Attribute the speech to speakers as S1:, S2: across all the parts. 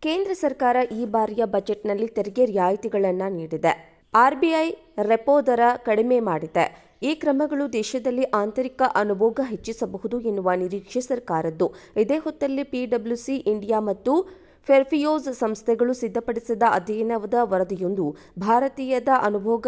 S1: ಕೇಂದ್ರ ಸರ್ಕಾರ ಈ ಬಾರಿಯ ಬಜೆಟ್ನಲ್ಲಿ ತೆರಿಗೆ ರಿಯಾಯಿತಿಗಳನ್ನು ನೀಡಿದೆ. ಆರ್ಬಿಐ ರೆಪೋ ದರ ಕಡಿಮೆ ಮಾಡಿದೆ. ಈ ಕ್ರಮಗಳು ದೇಶದಲ್ಲಿ ಆಂತರಿಕ ಅನುಭೋಗ ಹೆಚ್ಚಿಸಬಹುದು ಎನ್ನುವ ನಿರೀಕ್ಷೆ ಸರ್ಕಾರದ್ದು. ಇದೇ ಹೊತ್ತಲ್ಲಿ ಪಿಡಬ್ಲ್ಯೂಸಿ ಇಂಡಿಯಾ ಮತ್ತು ಫೆರ್ಫಿಯೋಸ್ ಸಂಸ್ಥೆಗಳು ಸಿದ್ಧಪಡಿಸಿದ ಅಧ್ಯಯನದ ವರದಿಯೊಂದು ಭಾರತೀಯದ ಅನುಭೋಗ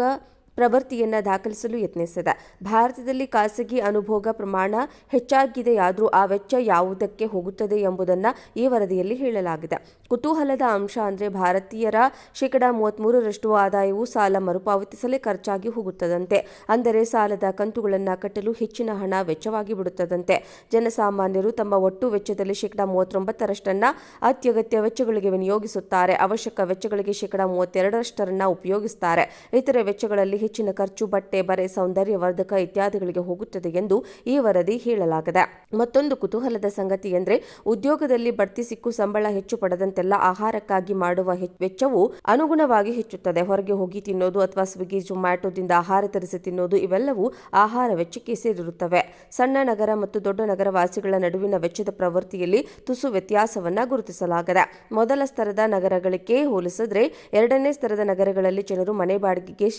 S1: ಪ್ರವೃತ್ತಿಯನ್ನು ದಾಖಲಿಸಲು ಯತ್ನಿಸಿದೆ. ಭಾರತದಲ್ಲಿ ಖಾಸಗಿ ಅನುಭೋಗ ಪ್ರಮಾಣ ಹೆಚ್ಚಾಗಿದೆಯಾದರೂ ಆ ವೆಚ್ಚ ಯಾವುದಕ್ಕೆ ಹೋಗುತ್ತದೆ ಎಂಬುದನ್ನು ಈ ವರದಿಯಲ್ಲಿ ಹೇಳಲಾಗಿದೆ. ಕುತೂಹಲದ ಅಂಶ ಅಂದರೆ ಭಾರತೀಯರ 33% ಆದಾಯವು ಸಾಲ ಮರುಪಾವತಿಸಲೇ ಖರ್ಚಾಗಿ ಹೋಗುತ್ತದಂತೆ. ಅಂದರೆ ಸಾಲದ ಕಂತುಗಳನ್ನು ಕಟ್ಟಲು ಹೆಚ್ಚಿನ ಹಣ ವೆಚ್ಚವಾಗಿ ಬಿಡುತ್ತದಂತೆ. ಜನಸಾಮಾನ್ಯರು ತಮ್ಮ ಒಟ್ಟು ವೆಚ್ಚದಲ್ಲಿ 39% ಅತ್ಯಗತ್ಯ ವೆಚ್ಚಗಳಿಗೆ ವಿನಿಯೋಗಿಸುತ್ತಾರೆ. ಅವಶ್ಯಕ ವೆಚ್ಚಗಳಿಗೆ 32% ಉಪಯೋಗಿಸುತ್ತಾರೆ. ಇತರೆ ವೆಚ್ಚಗಳಲ್ಲಿ ಹೆಚ್ಚಿನ ಖರ್ಚು ಬಟ್ಟೆ, ಬರೆ, ಸೌಂದರ್ಯವರ್ಧಕ ಇತ್ಯಾದಿಗಳಿಗೆ ಹೋಗುತ್ತದೆ ಎಂದು ಈ ವರದಿ ಹೇಳಲಾಗಿದೆ. ಮತ್ತೊಂದು ಕುತೂಹಲದ ಸಂಗತಿ ಎಂದರೆ ಉದ್ಯೋಗದಲ್ಲಿ ಬಡ್ತಿ ಸಿಕ್ಕು ಸಂಬಳ ಹೆಚ್ಚು ಪಡೆದಂತೆಲ್ಲ ಆಹಾರಕ್ಕಾಗಿ ಮಾಡುವ ವೆಚ್ಚವು ಅನುಗುಣವಾಗಿ ಹೆಚ್ಚುತ್ತದೆ. ಹೊರಗೆ ಹೋಗಿ ತಿನ್ನೋದು ಅಥವಾ ಸ್ವಿಗ್ಗಿ, ಜೊಮ್ಯಾಟೊದಿಂದ ಆಹಾರ ತರಿಸಿ ತಿನ್ನೋದು ಇವೆಲ್ಲವೂ ಆಹಾರ ವೆಚ್ಚಕ್ಕೆ ಸೇರಿರುತ್ತವೆ. ಸಣ್ಣ ನಗರ ಮತ್ತು ದೊಡ್ಡ ನಗರ ವಾಸಿಗಳ ನಡುವಿನ ವೆಚ್ಚದ ಪ್ರವೃತ್ತಿಯಲ್ಲಿ ತುಸು ವ್ಯತ್ಯಾಸವನ್ನ ಗುರುತಿಸಲಾಗಿದೆ. ಮೊದಲ ಸ್ತರದ ನಗರಗಳಿಗೆ ಹೋಲಿಸಿದ್ರೆ ಎರಡನೇ ಸ್ತರದ ನಗರಗಳಲ್ಲಿ ಜನರು ಮನೆ ಬಾಡಿಗೆಗೆ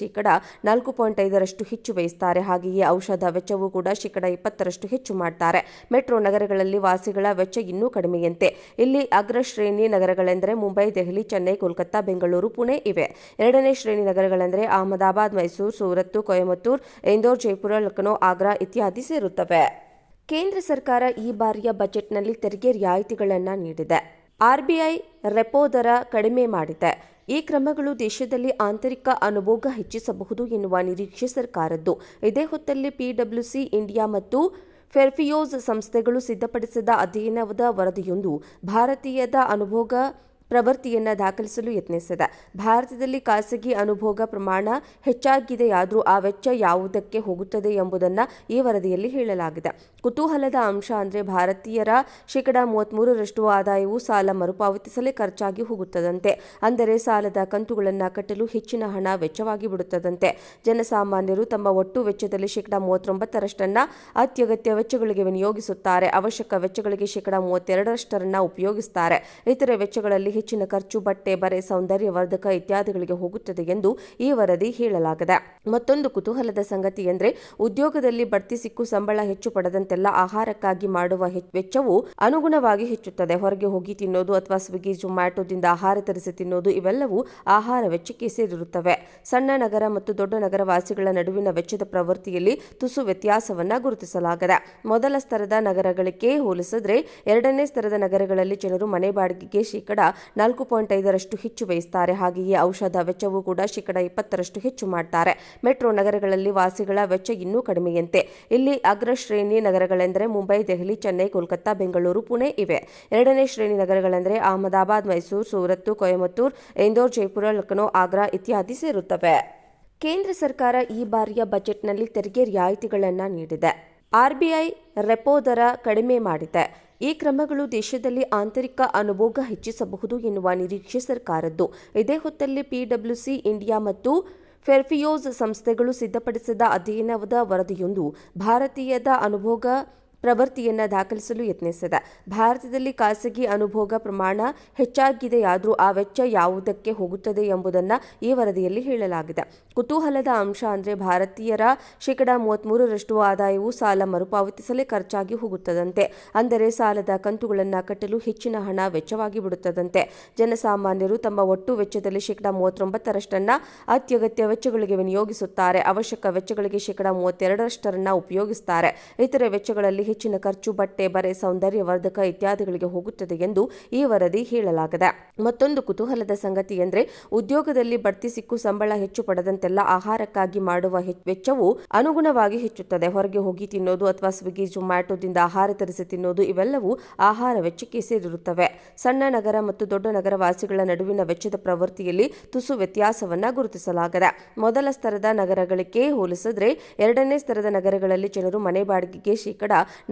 S1: 4.5% ಹೆಚ್ಚು ವ್ಯಯಿಸುತ್ತಾರೆ. ಹಾಗೆಯೇ ಔಷಧ ವೆಚ್ಚವೂ ಕೂಡ 20% ಹೆಚ್ಚು ಮಾಡುತ್ತಾರೆ. ಮೆಟ್ರೋ ನಗರಗಳಲ್ಲಿ ವಾಸಿಗಳ ವೆಚ್ಚ ಇನ್ನೂ ಕಡಿಮೆಯಂತೆ. ಇಲ್ಲಿ ಅಗ್ರ ಶ್ರೇಣಿ ನಗರಗಳೆಂದರೆ ಮುಂಬೈ, ದೆಹಲಿ, ಚೆನ್ನೈ, ಕೋಲ್ಕತ್ತಾ, ಬೆಂಗಳೂರು, ಪುಣೆ ಇವೆ. ಎರಡನೇ ಶ್ರೇಣಿ ನಗರಗಳೆಂದರೆ ಅಹಮದಾಬಾದ್, ಮೈಸೂರು, ಸೂರತ್, ಕೊಯಮತ್ತೂರು, ಇಂದೋರ್, ಜೈಪುರ, ಲಖನೌ, ಆಗ್ರಾ ಇತ್ಯಾದಿ ಸೇರುತ್ತವೆ. ಕೇಂದ್ರ ಸರ್ಕಾರ ಈ ಬಾರಿಯ ಬಜೆಟ್ನಲ್ಲಿ ತೆರಿಗೆ ರಿಯಾಯಿತಿಗಳನ್ನು ನೀಡಿದೆ. ಆರ್ಬಿಐ ರೆಪೋ ದರ ಕಡಿಮೆ ಮಾಡಿದೆ. ಈ ಕ್ರಮಗಳು ದೇಶದಲ್ಲಿ ಆಂತರಿಕ ಅನುಭೋಗ ಹೆಚ್ಚಿಸಬಹುದು ಎನ್ನುವ ನಿರೀಕ್ಷೆ ಸರ್ಕಾರದ್ದು. ಇದೇ ಹೊತ್ತಲ್ಲಿ ಪಿಡಬ್ಲ್ಯೂಸಿ ಇಂಡಿಯಾ ಮತ್ತು ಫೆರ್ಫಿಯೋಸ್ ಸಂಸ್ಥೆಗಳು ಸಿದ್ಧಪಡಿಸಿದ ಅಧ್ಯಯನದ ವರದಿಯೊಂದು ಭಾರತೀಯದ ಅನುಭೋಗ ಪ್ರವೃತ್ತಿಯನ್ನು ದಾಖಲಿಸಲು ಯತ್ನಿಸಿದೆ. ಭಾರತದಲ್ಲಿ ಖಾಸಗಿ ಅನುಭೋಗ ಪ್ರಮಾಣ ಹೆಚ್ಚಾಗಿದೆಯಾದರೂ ಆ ವೆಚ್ಚ ಯಾವುದಕ್ಕೆ ಹೋಗುತ್ತದೆ ಎಂಬುದನ್ನು ಈ ವರದಿಯಲ್ಲಿ ಹೇಳಲಾಗಿದೆ. ಕುತೂಹಲದ ಅಂಶ ಅಂದರೆ ಭಾರತೀಯರ 33% ಆದಾಯವು ಸಾಲ ಮರುಪಾವತಿಸಲೇ ಖರ್ಚಾಗಿ ಹೋಗುತ್ತದಂತೆ. ಅಂದರೆ ಸಾಲದ ಕಂತುಗಳನ್ನು ಕಟ್ಟಲು ಹೆಚ್ಚಿನ ಹಣ ವೆಚ್ಚವಾಗಿ ಬಿಡುತ್ತದಂತೆ. ಜನಸಾಮಾನ್ಯರು ತಮ್ಮ ಒಟ್ಟು ವೆಚ್ಚದಲ್ಲಿ 39% ಅತ್ಯಗತ್ಯ ವೆಚ್ಚಗಳಿಗೆ ವಿನಿಯೋಗಿಸುತ್ತಾರೆ. ಅವಶ್ಯಕ ವೆಚ್ಚಗಳಿಗೆ 32% ಉಪಯೋಗಿಸುತ್ತಾರೆ. ಇತರೆ ವೆಚ್ಚಗಳಲ್ಲಿ ಹೆಚ್ಚಿನ ಖರ್ಚು ಬಟ್ಟೆ, ಬರೆ, ಸೌಂದರ್ಯವರ್ಧಕ ಇತ್ಯಾದಿಗಳಿಗೆ ಹೋಗುತ್ತದೆ ಎಂದು ಈ ವರದಿ ಹೇಳಲಾಗಿದೆ. ಮತ್ತೊಂದು ಕುತೂಹಲದ ಸಂಗತಿ ಎಂದರೆ ಉದ್ಯೋಗದಲ್ಲಿ ಬಡ್ತಿ ಸಿಕ್ಕು ಸಂಬಳ ಹೆಚ್ಚು ಪಡೆದಂತೆಲ್ಲ ಆಹಾರಕ್ಕಾಗಿ ಮಾಡುವ ವೆಚ್ಚವು ಅನುಗುಣವಾಗಿ ಹೆಚ್ಚುತ್ತದೆ. ಹೊರಗೆ ಹೋಗಿ ತಿನ್ನೋದು ಅಥವಾ ಸ್ವಿಗ್ಗಿ, ಜೊಮ್ಯಾಟೊದಿಂದ ಆಹಾರ ತರಿಸಿ ತಿನ್ನೋದು ಇವೆಲ್ಲವೂ ಆಹಾರ ವೆಚ್ಚಕ್ಕೆ ಸೇರಿರುತ್ತವೆ. ಸಣ್ಣ ನಗರ ಮತ್ತು ದೊಡ್ಡ ನಗರ ವಾಸಿಗಳ ನಡುವಿನ ವೆಚ್ಚದ ಪ್ರವೃತ್ತಿಯಲ್ಲಿ ತುಸು ವ್ಯತ್ಯಾಸವನ್ನ ಗುರುತಿಸಲಾಗಿದೆ. ಮೊದಲ ಸ್ತರದ ನಗರಗಳಿಗೆ ಹೋಲಿಸಿದ್ರೆ ಎರಡನೇ ಸ್ತರದ ನಗರಗಳಲ್ಲಿ ಜನರು ಮನೆ ಬಾಡಿಗೆಗೆ 4.5% ಹೆಚ್ಚು ವ್ಯಯಿಸುತ್ತಾರೆ. ಹಾಗೆಯೇ ಔಷಧ ವೆಚ್ಚವೂ ಕೂಡ 20% ಹೆಚ್ಚು ಮಾಡುತ್ತಾರೆ. ಮೆಟ್ರೋ ನಗರಗಳಲ್ಲಿ ವಾಸಿಗಳ ವೆಚ್ಚ ಇನ್ನೂ ಕಡಿಮೆಯಂತೆ. ಇಲ್ಲಿ ಅಗ್ರ ಶ್ರೇಣಿ ನಗರಗಳೆಂದರೆ ಮುಂಬೈ, ದೆಹಲಿ, ಚೆನ್ನೈ, ಕೋಲ್ಕತ್ತಾ, ಬೆಂಗಳೂರು, ಪುಣೆ ಇವೆ. ಎರಡನೇ ಶ್ರೇಣಿ ನಗರಗಳೆಂದರೆ ಅಹಮದಾಬಾದ್, ಮೈಸೂರು, ಸೂರತ್, ಕೊಯಮತ್ತೂರು, ಇಂದೋರ್, ಜೈಪುರ, ಲಖನೌ, ಆಗ್ರಾ ಇತ್ಯಾದಿ ಸೇರುತ್ತವೆ. ಕೇಂದ್ರ ಸರ್ಕಾರ ಈ ಬಾರಿಯ ಬಜೆಟ್ನಲ್ಲಿ ತೆರಿಗೆ ರಿಯಾಯಿತಿಗಳನ್ನು ನೀಡಿದೆ. ಆರ್ಬಿಐ ರೆಪೋ ದರ ಕಡಿಮೆ ಮಾಡಿದೆ. ಈ ಕ್ರಮಗಳು ದೇಶದಲ್ಲಿ ಆಂತರಿಕ ಅನುಭೋಗ ಹೆಚ್ಚಿಸಬಹುದು ಎನ್ನುವ ನಿರೀಕ್ಷೆ ಸರ್ಕಾರದ್ದು. ಇದೇ ಹೊತ್ತಲ್ಲಿ ಪಿಡಬ್ಲ್ಯೂಸಿ ಇಂಡಿಯಾ ಮತ್ತು ಫೆರ್ಫಿಯೋಸ್ ಸಂಸ್ಥೆಗಳು ಸಿದ್ಧಪಡಿಸಿದ ಅಧ್ಯಯನದ ವರದಿಯೊಂದು ಭಾರತೀಯದ ಅನುಭೋಗ ಪ್ರವೃತ್ತಿಯನ್ನು ದಾಖಲಿಸಲು ಯತ್ನಿಸಿದೆ. ಭಾರತದಲ್ಲಿ ಖಾಸಗಿ ಅನುಭೋಗ ಪ್ರಮಾಣ ಹೆಚ್ಚಾಗಿದೆಯಾದರೂ ಆ ವೆಚ್ಚ ಯಾವುದಕ್ಕೆ ಹೋಗುತ್ತದೆ ಎಂಬುದನ್ನು ಈ ವರದಿಯಲ್ಲಿ ಹೇಳಲಾಗಿದೆ. ಕುತೂಹಲದ ಅಂಶ ಅಂದರೆ ಭಾರತೀಯರ 33% ಆದಾಯವು ಸಾಲ ಮರುಪಾವತಿಸಲೇ ಖರ್ಚಾಗಿ ಹೋಗುತ್ತದಂತೆ. ಅಂದರೆ ಸಾಲದ ಕಂತುಗಳನ್ನು ಕಟ್ಟಲು ಹೆಚ್ಚಿನ ಹಣ ವೆಚ್ಚವಾಗಿ ಬಿಡುತ್ತದಂತೆ. ಜನಸಾಮಾನ್ಯರು ತಮ್ಮ ಒಟ್ಟು ವೆಚ್ಚದಲ್ಲಿ 39% ಅತ್ಯಗತ್ಯ ವೆಚ್ಚಗಳಿಗೆ ವಿನಿಯೋಗಿಸುತ್ತಾರೆ. ಅವಶ್ಯಕ ವೆಚ್ಚಗಳಿಗೆ 32% ಉಪಯೋಗಿಸುತ್ತಾರೆ. ಇತರೆ ವೆಚ್ಚಗಳಲ್ಲಿ ಹೆಚ್ಚಿನ ಖರ್ಚು ಬಟ್ಟೆ, ಬರೆ, ಸೌಂದರ್ಯವರ್ಧಕ ಇತ್ಯಾದಿಗಳಿಗೆ ಹೋಗುತ್ತದೆ ಎಂದು ಈ ವರದಿ ಹೇಳಲಾಗಿದೆ. ಮತ್ತೊಂದು ಕುತೂಹಲದ ಸಂಗತಿ ಎಂದರೆ ಉದ್ಯೋಗದಲ್ಲಿ ಬಡ್ತಿ ಸಿಕ್ಕು ಸಂಬಳ ಹೆಚ್ಚು ಪಡೆದಂತೆಲ್ಲ ಆಹಾರಕ್ಕಾಗಿ ಮಾಡುವ ವೆಚ್ಚವು ಅನುಗುಣವಾಗಿ ಹೆಚ್ಚುತ್ತದೆ. ಹೊರಗೆ ಹೋಗಿ ತಿನ್ನೋದು ಅಥವಾ ಸ್ವಿಗ್ಗಿ, ಜೊಮ್ಯಾಟೊದಿಂದ ಆಹಾರ ತರಿಸಿ ತಿನ್ನೋದು ಇವೆಲ್ಲವೂ ಆಹಾರ ವೆಚ್ಚಕ್ಕೆ ಸೇರಿರುತ್ತವೆ. ಸಣ್ಣ ನಗರ ಮತ್ತು ದೊಡ್ಡ ನಗರ ವಾಸಿಗಳ ನಡುವಿನ ವೆಚ್ಚದ ಪ್ರವೃತ್ತಿಯಲ್ಲಿ ತುಸು ವ್ಯತ್ಯಾಸವನ್ನ ಗುರುತಿಸಲಾಗಿದೆ. ಮೊದಲ ಸ್ತರದ ನಗರಗಳಿಗೆ ಹೋಲಿಸಿದ್ರೆ ಎರಡನೇ ಸ್ತರದ ನಗರಗಳಲ್ಲಿ ಜನರು ಮನೆ ಬಾಡಿಗೆಗೆ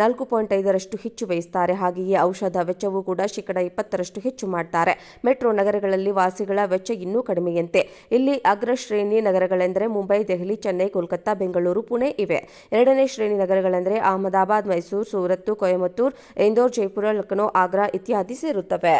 S1: 4.5% ಹೆಚ್ಚು ವ್ಯಯಿಸುತ್ತಾರೆ. ಹಾಗೆಯೇ ಔಷಧ ವೆಚ್ಚವೂ ಕೂಡ 20% ಹೆಚ್ಚು ಮಾಡುತ್ತಾರೆ. ಮೆಟ್ರೋ ನಗರಗಳಲ್ಲಿ ವಾಸಿಗಳ ವೆಚ್ಚ ಇನ್ನೂ ಕಡಿಮೆಯಂತೆ. ಇಲ್ಲಿ ಅಗ್ರ ಶ್ರೇಣಿ ನಗರಗಳೆಂದರೆ ಮುಂಬೈ, ದೆಹಲಿ, ಚೆನ್ನೈ, ಕೋಲ್ಕತ್ತಾ, ಬೆಂಗಳೂರು, ಪುಣೆ ಇವೆ. ಎರಡನೇ ಶ್ರೇಣಿ ನಗರಗಳೆಂದರೆ ಅಹಮದಾಬಾದ್, ಮೈಸೂರು, ಸೂರತ್, ಕೊಯಮತ್ತೂರು, ಇಂದೋರ್, ಜೈಪುರ, ಲಖನೌ, ಆಗ್ರಾ ಇತ್ಯಾದಿ ಸೇರುತ್ತವೆ.